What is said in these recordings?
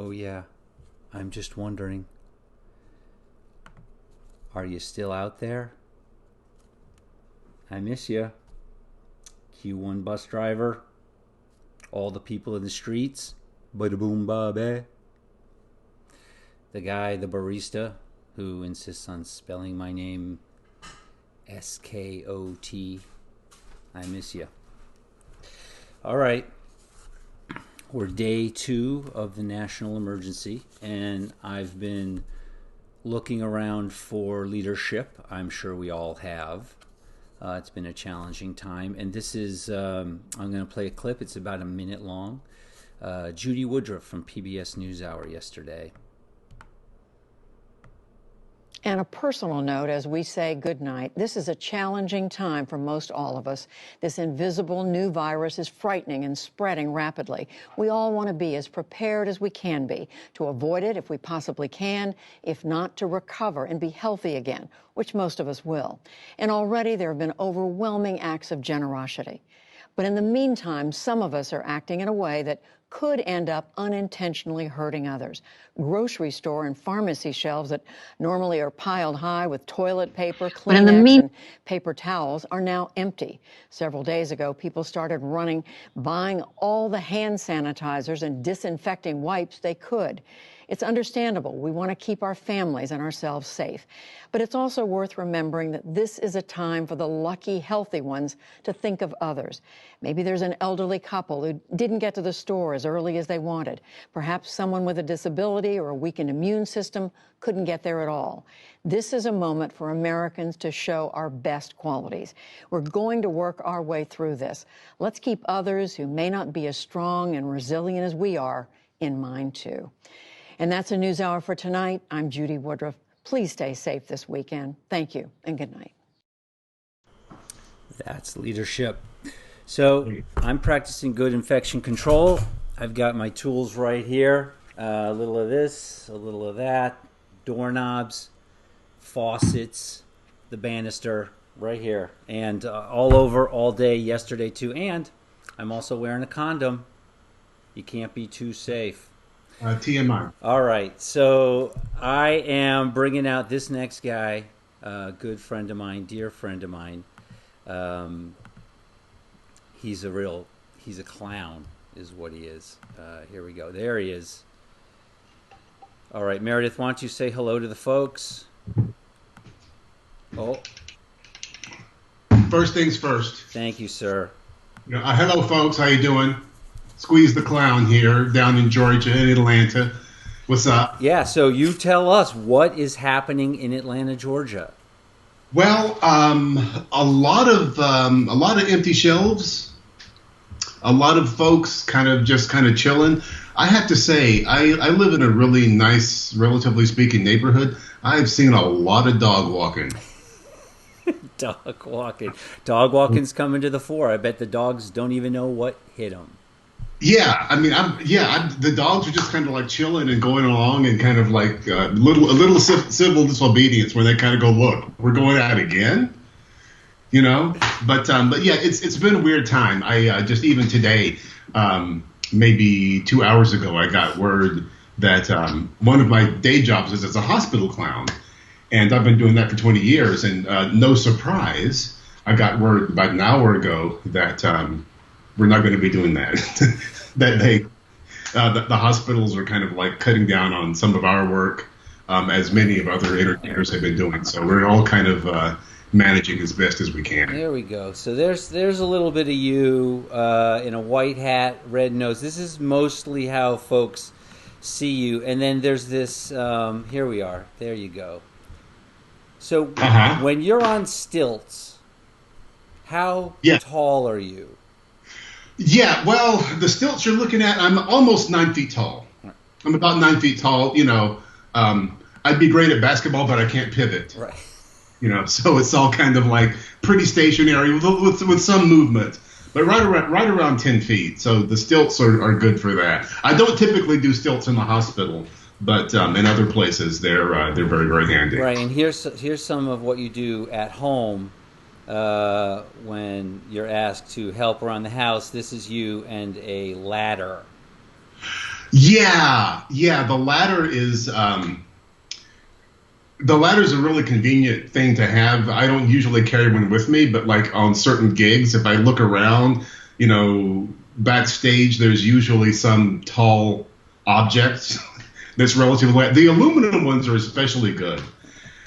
Oh, yeah. I'm just wondering, are you still out there? I miss you. Q1 bus driver. All the people in the streets. Bada boom ba ba. The guy, the barista, who insists on spelling my name Skot. I miss you. All right. We're day 2 of the national emergency, and I've been looking around for leadership. I'm sure we all have. It's been a challenging time, and this is, I'm going to play a clip. It's about a minute long. Judy Woodruff from PBS NewsHour yesterday. And a personal note, as we say goodnight, this is a challenging time for most all of us. This invisible new virus is frightening and spreading rapidly. We all want to be as prepared as we can be to avoid it if we possibly can, if not to recover and be healthy again, which most of us will. And already there have been overwhelming acts of generosity. But in the meantime, some of us are acting in a way that could end up unintentionally hurting others. Grocery store and pharmacy shelves that normally are piled high with toilet paper, Kleenex, and paper towels are now empty. Several days ago, people started buying all the hand sanitizers and disinfecting wipes they could. It's understandable. We want to keep our families and ourselves safe. But it's also worth remembering that this is a time for the lucky, healthy ones to think of others. Maybe there's an elderly couple who didn't get to the store as early as they wanted. Perhaps someone with a disability or a weakened immune system couldn't get there at all. This is a moment for Americans to show our best qualities. We're going to work our way through this. Let's keep others who may not be as strong and resilient as we are in mind, too. And that's a NewsHour for tonight. I'm Judy Woodruff. Please stay safe this weekend. Thank you and good night. That's leadership. So I'm practicing good infection control. I've got my tools right here. A little of this, a little of that. Doorknobs, faucets, the banister right here. And all over all day yesterday too. And I'm also wearing a condom. You can't be too safe. TMI. All right, so I am bringing out this next guy, a good friend of mine, dear friend of mine. He's a clown is what he is. Here we go. There he is. All right, Meredith, why don't you say hello to the folks? Oh. First things first. Thank you, sir. Hello, folks. How you doing? Squeeze the Clown here down in Georgia and Atlanta. What's up? Yeah, so you tell us what is happening in Atlanta, Georgia. Well, a lot of empty shelves. A lot of folks kind of chilling. I have to say, I live in a really nice, relatively speaking, neighborhood. I've seen a lot of dog walking. Dog walking. Dog walking's coming to the fore. I bet the dogs don't even know what hit them. Yeah, I mean, the dogs are just kind of like chilling and going along and kind of like a little civil disobedience where they kind of go, look, we're going out again, But yeah, it's been a weird time. I just even today, maybe 2 hours ago, I got word that one of my day jobs is as a hospital clown, and I've been doing that for 20 years. And no surprise, I got word about an hour ago that we're not going to be doing that. That the hospitals are kind of like cutting down on some of our work, as many of other entertainers have been doing. So we're all kind of managing as best as we can. There we go. So there's a little bit of you in a white hat, red nose. This is mostly how folks see you. And then there's this. Here we are. There you go. So when you're on stilts, how tall are you? Yeah, well, the stilts you're looking at, I'm almost 9 feet tall. I'm about 9 feet tall. I'd be great at basketball, but I can't pivot. Right. So it's all kind of like pretty stationary with some movement, but right around 10 feet. So the stilts are good for that. I don't typically do stilts in the hospital, but in other places they're very, very handy. Right, and here's some of what you do at home. When you're asked to help around the house, this is you and a ladder. Yeah, yeah. The ladder is a really convenient thing to have. I don't usually carry one with me, but like on certain gigs, if I look around, backstage, there's usually some tall object that's relatively light. The aluminum ones are especially good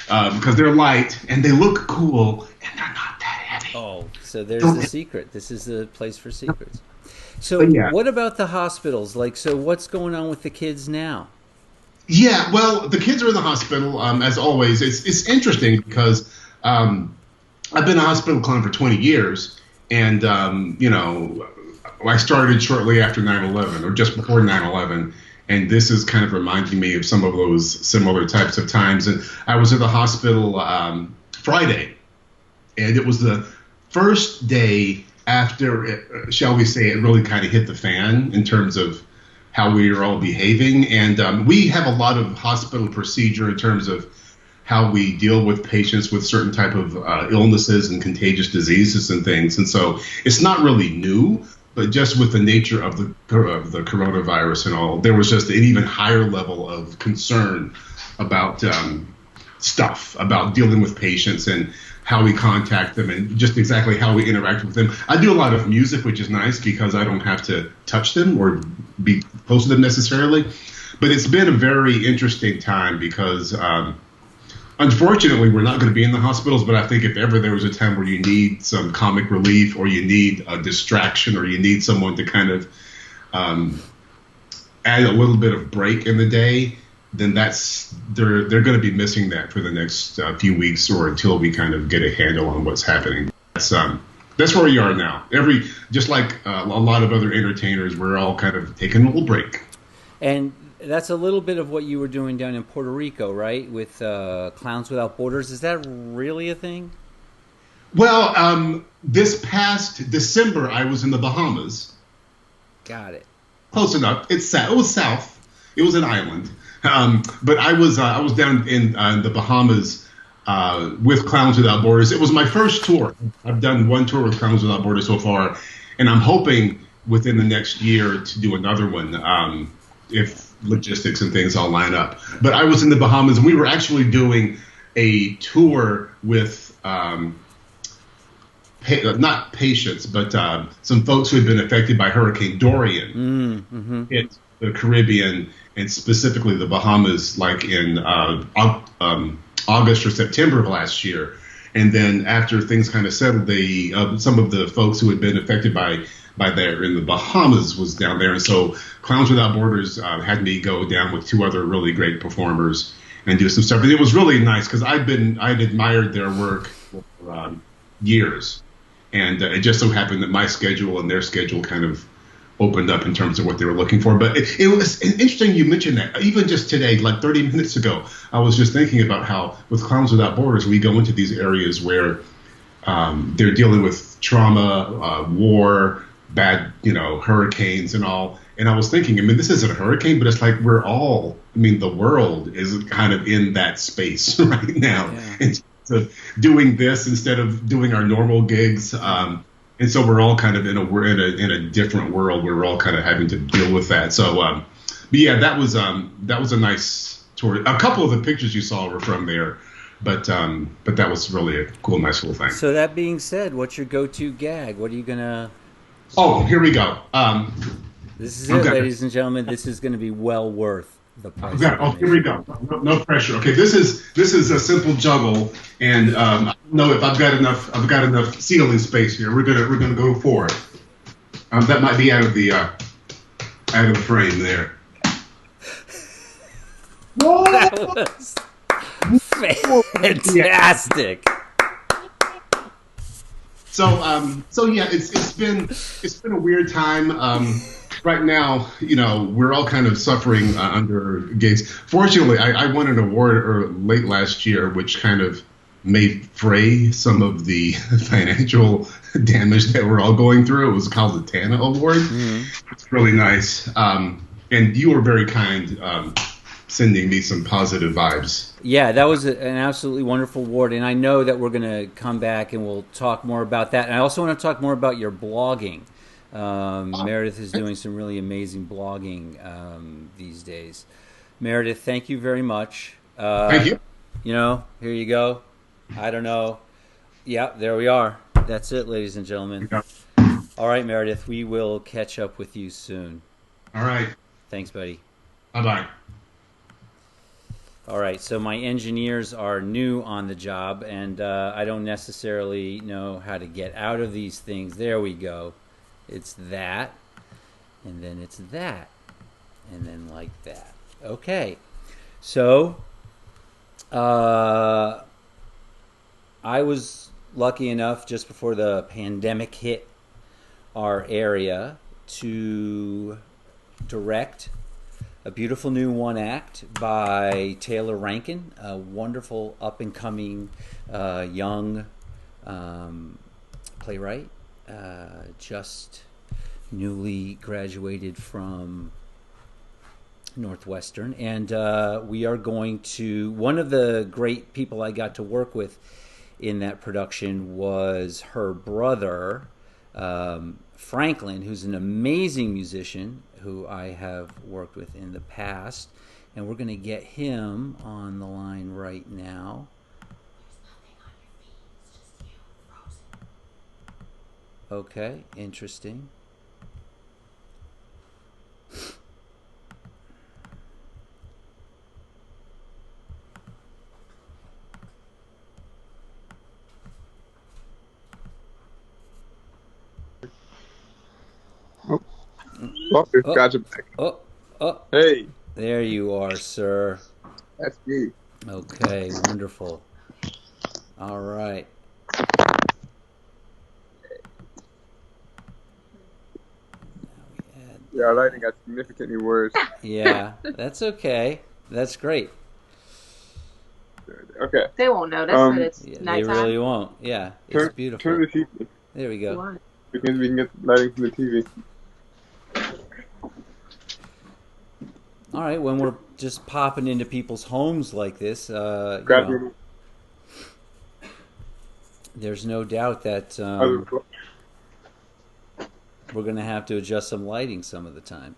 because they're light and they look cool and they're not that heavy. Oh, so there's the secret. This is the place for secrets. So Yeah. what about the hospitals? Like, so what's going on with the kids now? Yeah, well, the kids are in the hospital, as always. It's interesting because I've been a hospital clown for 20 years, and, I started shortly after 9/11, or just before 9/11, and this is kind of reminding me of some of those similar types of times. And I was at the hospital Friday, and it was the first day after, shall we say, it really kind of hit the fan in terms of how we are all behaving. And we have a lot of hospital procedure in terms of how we deal with patients with certain type of illnesses and contagious diseases and things. And so it's not really new, but just with the nature of the coronavirus and all, there was just an even higher level of concern about stuff, about dealing with patients and how we contact them and just exactly how we interact with them. I do a lot of music, which is nice because I don't have to touch them or be close to them necessarily. But it's been a very interesting time because unfortunately, we're not going to be in the hospitals, but I think if ever there was a time where you need some comic relief or you need a distraction or you need someone to kind of add a little bit of break in the day, then they're going to be missing that for the next few weeks or until we kind of get a handle on what's happening. That's where we are now. Just like a lot of other entertainers, we're all kind of taking a little break. And that's a little bit of what you were doing down in Puerto Rico, right? With Clowns Without Borders. Is that really a thing? Well, this past December, I was in the Bahamas. Got it. Close enough. It was south. It was an island. But I was down in the Bahamas with Clowns Without Borders. It was my first tour. I've done one tour with Clowns Without Borders so far, and I'm hoping within the next year to do another one if logistics and things all line up. But I was in the Bahamas, and we were actually doing a tour with not patients, but some folks who had been affected by Hurricane Dorian in the Caribbean, and specifically the Bahamas, like in August or September of last year. And then after things kind of settled, some of the folks who had been affected by there in the Bahamas was down there. And so Clowns Without Borders had me go down with two other really great performers and do some stuff. And it was really nice because I'd admired their work for years. And it just so happened that my schedule and their schedule kind of opened up in terms of what they were looking for. But it was interesting you mentioned that. Even just today, like 30 minutes ago, I was just thinking about how with Clowns Without Borders, we go into these areas where they're dealing with trauma, war, bad, hurricanes and all. And I was thinking, this isn't a hurricane, but it's like the world is kind of in that space right now. Yeah. And so doing this instead of doing our normal gigs, and so we're all kind of in a different world where we're all kind of having to deal with that. So, but yeah, that was a nice tour. A couple of the pictures you saw were from there, but that was really a cool, nice little thing. So that being said, what's your go-to gag? What are you gonna? Oh, here we go. This is it, ladies and gentlemen. This is going to be well worth the price. Here we go. No pressure. Okay, this is a simple juggle, and I don't know if I've got enough ceiling space here. We're gonna go for it. That might be out of the frame there. That was fantastic. So yeah, it's been a weird time. Right now, we're all kind of suffering under gigs. Fortunately, I won an award late last year, which kind of may fray some of the financial damage that we're all going through. It was called the TANA Award. Mm-hmm. It's really nice. And you were very kind sending me some positive vibes. Yeah, that was an absolutely wonderful award. And I know that we're going to come back and we'll talk more about that. And I also want to talk more about your blogging. Meredith is doing some really amazing blogging these days. Meredith, thank you very much. Thank you. Here you go. I don't know. Yeah, there we are. That's it, ladies and gentlemen. All right, Meredith, we will catch up with you soon. All right. Thanks, buddy. Bye-bye. All right, so my engineers are new on the job, and I don't necessarily know how to get out of these things. There we go. It's that, and then it's that, and then like that. Okay, so I was lucky enough just before the pandemic hit our area to direct a beautiful new one act by Taylor Rankin, a wonderful up-and-coming young playwright, just newly graduated from Northwestern. And we are going to, one of the great people I got to work with in that production was her brother, Franklin, who's an amazing musician who I have worked with in the past, and we're going to get him on the line right now. Okay, interesting. Oh, gotcha back. Oh, Hey, there you are, sir. that's me. Okay, wonderful. All right. Yeah, our lighting got significantly worse. Yeah, that's okay. That's great. Okay. They won't notice that it's Yeah, they nighttime. really won't. Yeah, it's beautiful. Turn the TV. There we go. Why? Because we can get the lighting from the TV. All right, when we're just popping into people's homes like this, Grab your there's no doubt that other. we're going to have to adjust some lighting some of the time.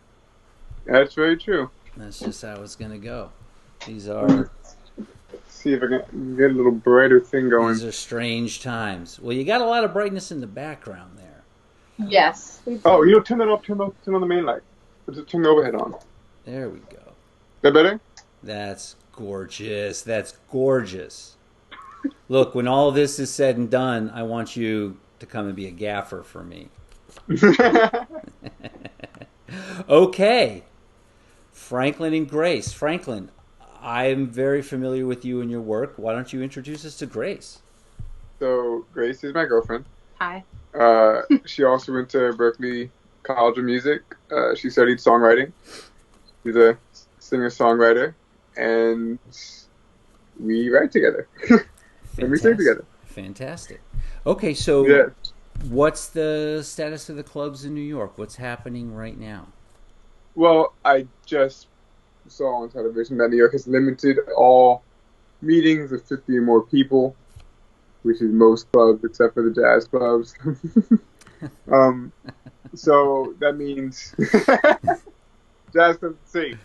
That's very true. That's just how it's going to go. These are See if I can get a little brighter thing going. these are strange times. Well, you got a lot of brightness in the background there. Yes. Oh, turn that off. Turn on the main light. Just turn the overhead on. There we go. That better? That's gorgeous. That's gorgeous. Look, when all this is said and done, I want you to come and be a gaffer for me. Okay. Franklin and Grace. Franklin, I'm very familiar with you and your work. Why don't you introduce us to Grace? So Grace is my girlfriend. Hi. She also went to Berklee College of Music. She studied songwriting. She's a singer-songwriter, and we write together. And we sing together. Fantastic. Okay, so Yeah. what's the status of the clubs in New York? What's happening right now? Well, I just saw on television that New York has limited all meetings of 50 or more people, which is most clubs except for the jazz clubs. So that means jazz clubs are safe,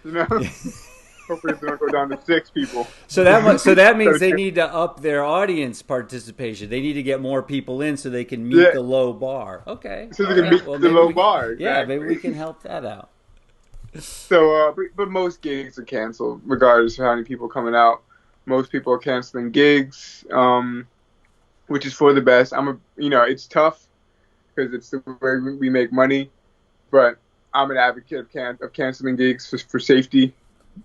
Hopefully it's going to go down to 6 people. So that means they need to up their audience participation. They need to get more people in so they can meet the low bar. Okay. So they can meet the low bar. Exactly. Yeah, maybe we can help that out. So, but most gigs are canceled, regardless of how many people coming out. Most people are canceling gigs, which is for the best. It's tough because it's the way we make money, but I'm an advocate of canceling gigs for safety,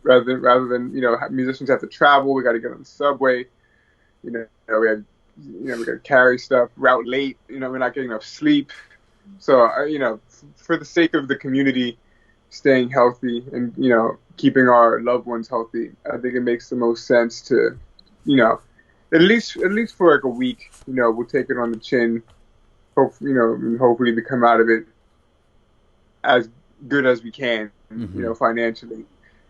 rather than musicians have to travel. We got to get on the subway. We got to carry stuff, route late. We're not getting enough sleep. So, for the sake of the community staying healthy and, keeping our loved ones healthy, I think it makes the most sense to, at least for like a week, we'll take it on the chin. Hopefully we come out of it as good as we can, financially.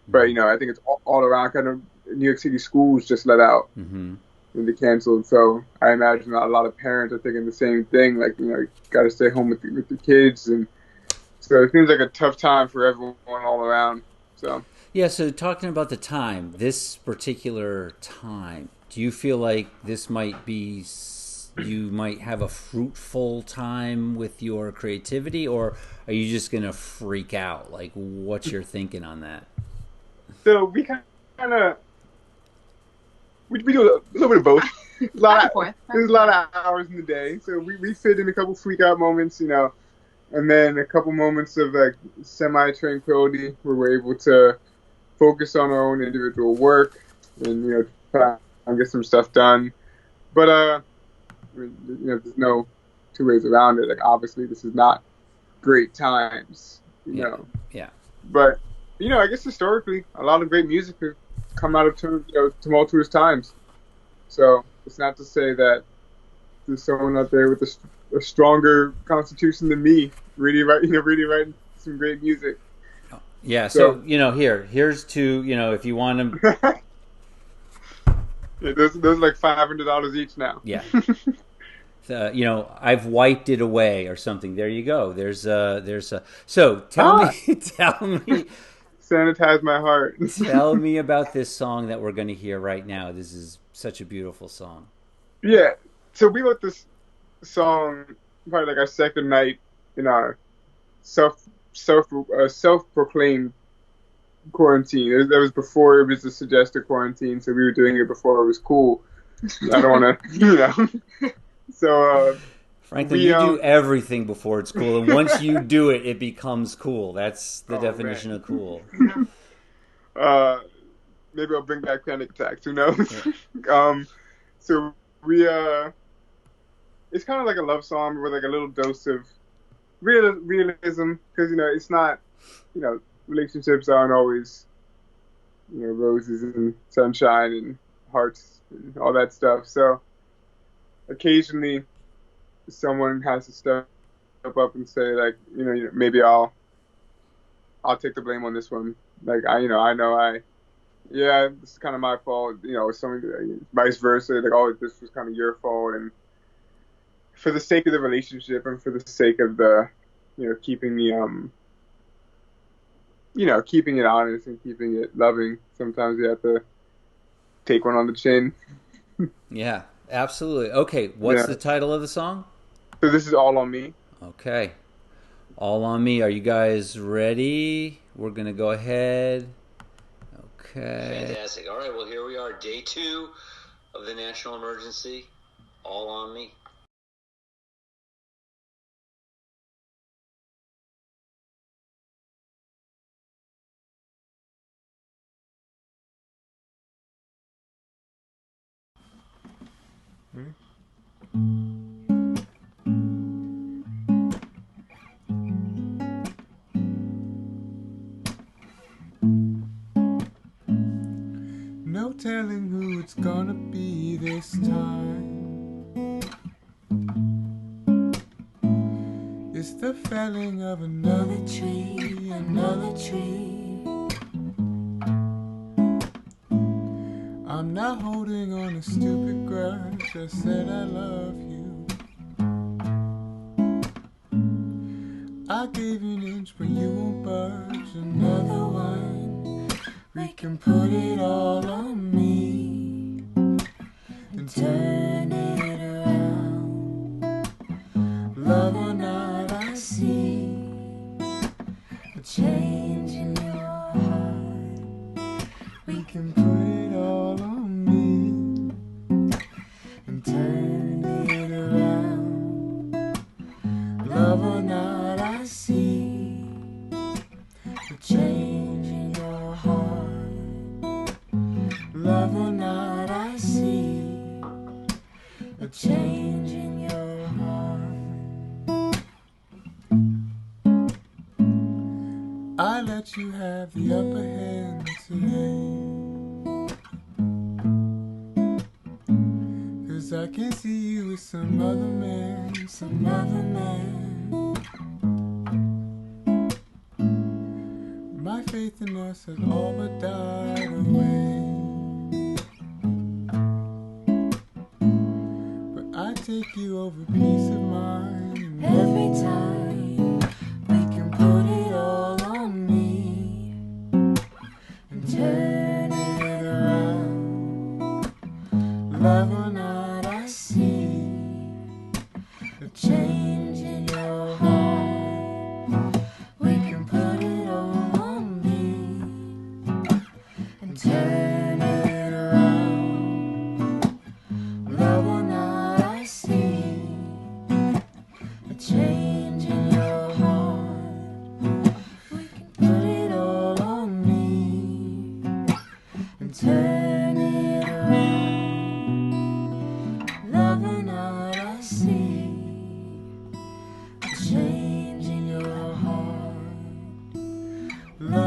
But, I think it's all around kind of New York City schools just let out and they canceled. So I imagine a lot of parents are thinking the same thing. Like, you got to stay home with the kids and So it seems like a tough time for everyone all around. So Yeah, so talking about the time, this particular time, do you feel like this might be, you might have a fruitful time with your creativity, or are you just going to freak out? Like, what's your thinking on that? we kind of we do a little bit of both. There's a lot of hours in the day, so we fit in a couple freak out moments, and then a couple moments of like semi tranquility where we're able to focus on our own individual work and try and get some stuff done. But I mean, there's no two ways around it. Like obviously, this is not great times, Yeah, yeah, But I guess historically, a lot of great music has come out of tumultuous times. So it's not to say that there's someone out there with a stronger constitution than me, really writing some great music. yeah. So here's to if you want to. Yeah, those are like $500 each now. Yeah. I've wiped it away or something. There you go. There's a. So tell me, sanitize my heart. tell me about this song that we're going to hear right now. This is such a beautiful song. Yeah. So we wrote this song probably like our second night in our self-proclaimed quarantine. That was before it was a suggested quarantine, so we were doing it before it was cool. I don't want to, So, Franklin, you do everything before it's cool, and once you do it, it becomes cool. That's the definition of cool. Maybe I'll bring back panic attacks. Who knows? Yeah. So we it's kind of like a love song with like a little dose of realism because it's not relationships aren't always roses and sunshine and hearts and all that stuff. So occasionally someone has to step up and say like maybe I'll take the blame on this one. Like this is kind of my fault. Something vice versa. Like this was kind of your fault, and for the sake of the relationship and for the sake of the keeping keeping it honest and keeping it loving, sometimes you have to take one on the chin. Yeah, absolutely. Okay, what's the title of the song? So this is All on Me. Okay. All on Me. Are you guys ready? We're going to go ahead. Okay. Fantastic. All right, well, here we are, day 2 of the national emergency. All on Me. No telling who it's gonna be this time. It's the felling of another tree, another tree. I'm not holding on a stupid grudge, I said I love you. I gave you an inch but you won't budge, another one. We can put it all on me and turn it around. Love or not, I see a change in your heart. We can put it all on me and turn it around. Love or not, I see a change in your heart. Love or not, I see a change in your heart. I let you have the upper hand today, 'cause I can see you with some other man, some other man. My faith in us has all but died away. I take you over peace of mind, and every time we can put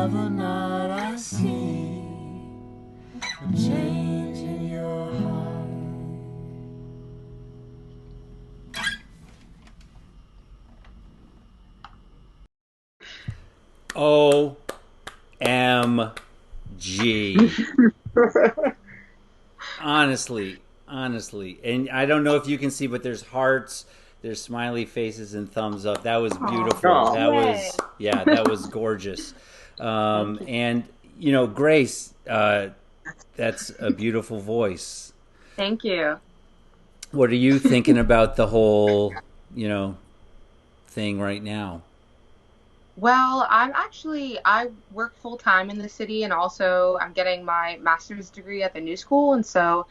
other night I see a change in your heart. OMG. Honestly. And I don't know if you can see, but there's hearts, there's smiley faces and thumbs up. That was beautiful. Aw. That was gorgeous. And, you know, Grace, that's a beautiful voice. Thank you. What are you thinking about the whole, you know, thing right now? Well, I work full time in the city, and also I'm getting my master's degree at the new school. And so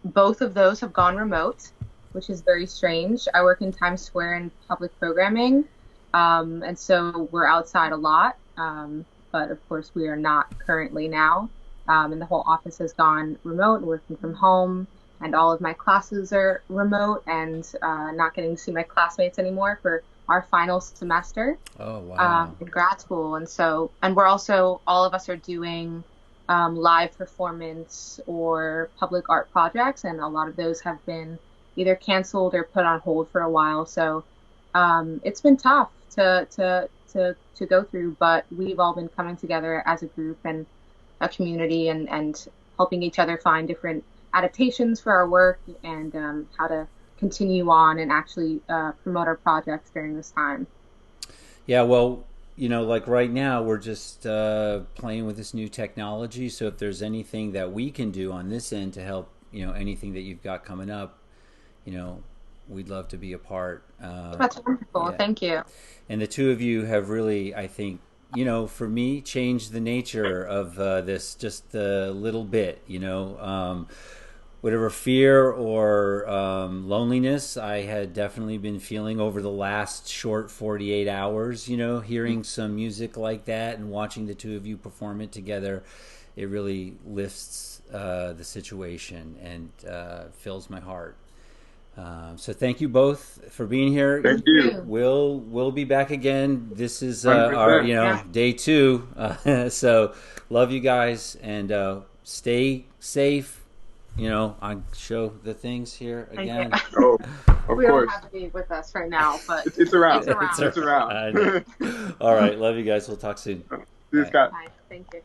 both of those have gone remote, which is very strange. I work in Times Square in public programming, and so we're outside a lot. But of course, we are not currently now. And the whole office has gone remote, working from home, and all of my classes are remote, and not getting to see my classmates anymore for our final semester Oh, wow. in grad school. And we're also, all of us are doing live performance or public art projects, and a lot of those have been either canceled or put on hold for a while. So it's been tough to go through, but we've all been coming together as a group and a community, and helping each other find different adaptations for our work, and how to continue on and actually promote our projects during this time. Yeah, well, you know, like right now, we're just playing with this new technology. So if there's anything that we can do on this end to help, you know, anything that you've got coming up, you know, we'd love to be a part. That's wonderful. Yeah. Thank you. And the two of you have really, I think, you know, for me, changed the nature of this just a little bit, you know. Whatever fear or loneliness I had definitely been feeling over the last short 48 hours, you know, hearing some music like that and watching the two of you perform it together, it really lifts the situation and fills my heart. So thank you both for being here. Thank you. We'll be back again. This is 100%. our, you know, Yeah. day 2. So love you guys, and stay safe. You know, I show the things here Thank again. you. Oh, of We don't course. have to be with us right now, but It's around. It's around. It's around. I know. All right, love you guys. We'll talk soon. This guy. Bye. Thank you.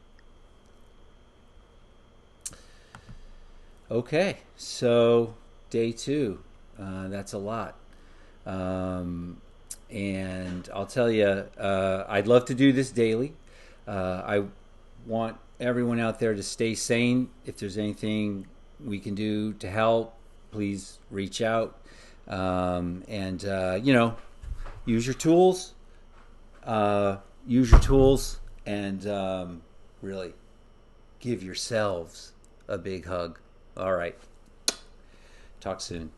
Okay, so day 2. That's a lot. And I'll tell you, I'd love to do this daily. I want everyone out there to stay sane. If there's anything we can do to help, please reach out. And you know, use your tools. And really give yourselves a big hug. All right. Talk soon.